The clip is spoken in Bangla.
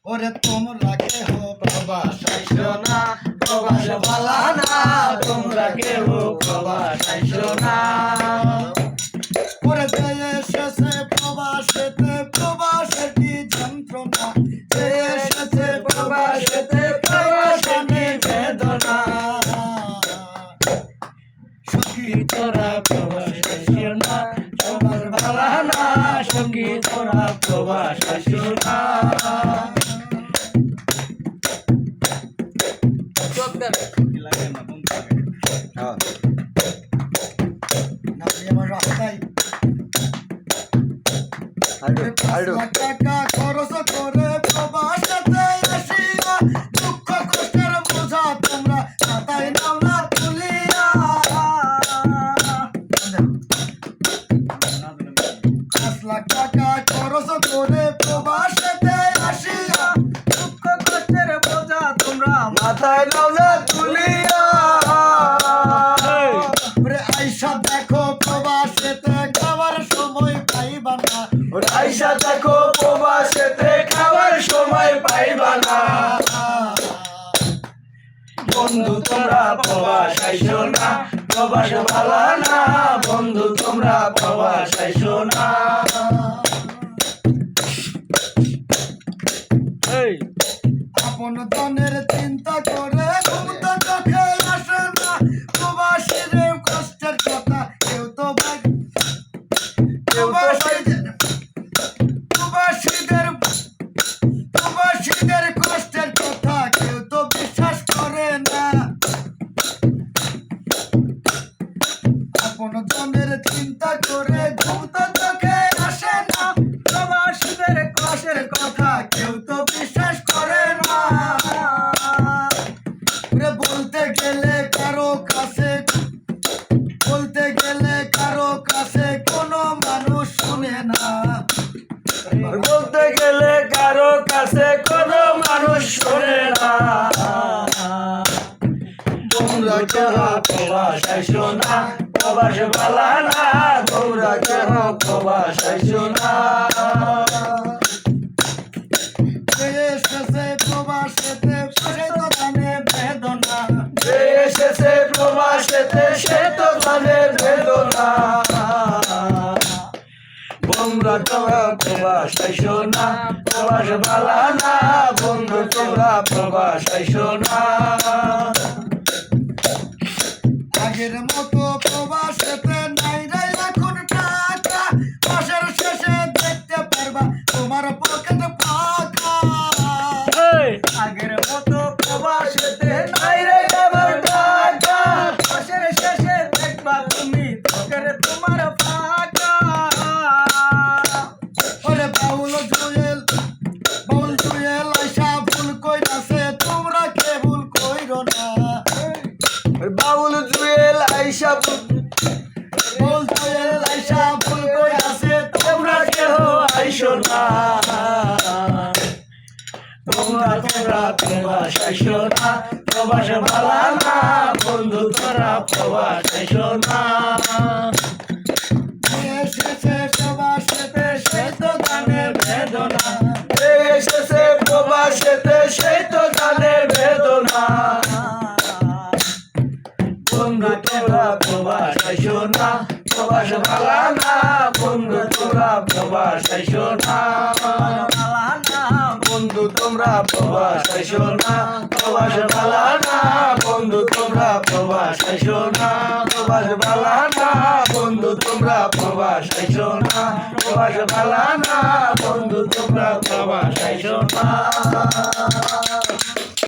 ওরে তোমরা কেহ প্রবাস আইসো না, প্রবাস ভালা না, তোমরা কেহ প্রবাস আইসো না। ওরে যে এসেছে প্রবাসেতে, প্রবাসের কি যন্ত্রণা, যে এসেছে প্রবাসেতে, প্রবাসের কি বেদনা। সখী তোরা প্রবাস আইসো না, প্রবাস ভালা না, সখী তোরা প্রবাস আইসো না। টাকা খরচ করে প্রবাসেতে আসিয়া, দুঃখ কষ্টের বোঝা তোমরা মাথায় নাও না তুলিয়া। 5 লাখ টাকা খরচ করে প্রবাসেতে আসিয়া, দুঃখ কষ্টের বোঝা তোমরা মাথায় নাও না তুলিয়া। আইসা দেখো প্রবাসেতে খাবার সময় পাইবা না, আইসা দেখো প্রবাসেতে খাবার সময় পাইবা না। বন্ধু তোমরা প্রবাস আইসো না, প্রবাস ভালা না, বন্ধু তোমরা প্রবাস আইসো না। আপন জনের চিন্তা করে ঘুমটা চোখে আসে না, প্রবাসীর কষ্টের কথা কেউ তো প্রবাসীদের কষ্টের কথা কেউ তো বিশ্বাস করে না। আপন জনের চিন্তা করে ঘুমটা চোখে আসে না, প্রবাসীদের কষ্টের কথা কেউ তো বিশ্বাস করে না। বলতে গেলে কারো কাছে, বলতে গেলে কারো কাছে কোনো মানুষ শুনে না, বলতে গেলে কারো কাছে কোনো মানুষ শোনে না। তোমরা কেহ প্রবাস আইসো না, প্রবাস ভালা না, তোমরা কেহ প্রবাস আইসো না। এসেছে প্রবাসেতে সে তো জানে বেদনা, এসেছে প্রবাসেতে সে তো জানে বেদনা। তোমরা তোমরা প্রবাস আইসো না, প্রবাস ভালা না, বন্ধু তোমরা প্রবাস আইসো না। আগের মতো প্রবাসেতে নাই রে এখন টাকা, মাসের শেষে দেখতে পারবা তোমার পকেট ফাঁকা। আগের মতো প্রবাসেতে নাই রে আমার টাকা, মাসের শেষে দেখবা তুমি পকেট তোমার ফাঁকা। ওরে বাউল জুয়েল আইসা ভুল কইরাছে, তোমরা কে ভুল কইরো না। বাউল জুয়েল আইসা ভুল কইরাছে, তোমরা কেহ আইসো না। তোমরা তোমরা প্রবাস আইসো না, প্রবাস ভালা না, বন্ধু তোরা প্রবাস আইসো না। এসেছে প্রবাসেতে সে তো জানে বেদনা, এসেছে প্রবাসেতে সে তো জানে বেদনা। বন্ধু তোমরা প্রবাস আইসো না, প্রবাস ভালা না, বন্ধু তোমরা প্রবাস আইসো না। বন্ধু তোমরা প্রবাস আইসো না, প্রবাস ভালা না, বন্ধু তোমরা প্রবাস আইসো না। প্রবাস ভালা না, বন্ধু তোমরা প্রবাস আইসো না, প্রবাস ভালা না, বন্ধু তোমরা প্রবাস আইসো না।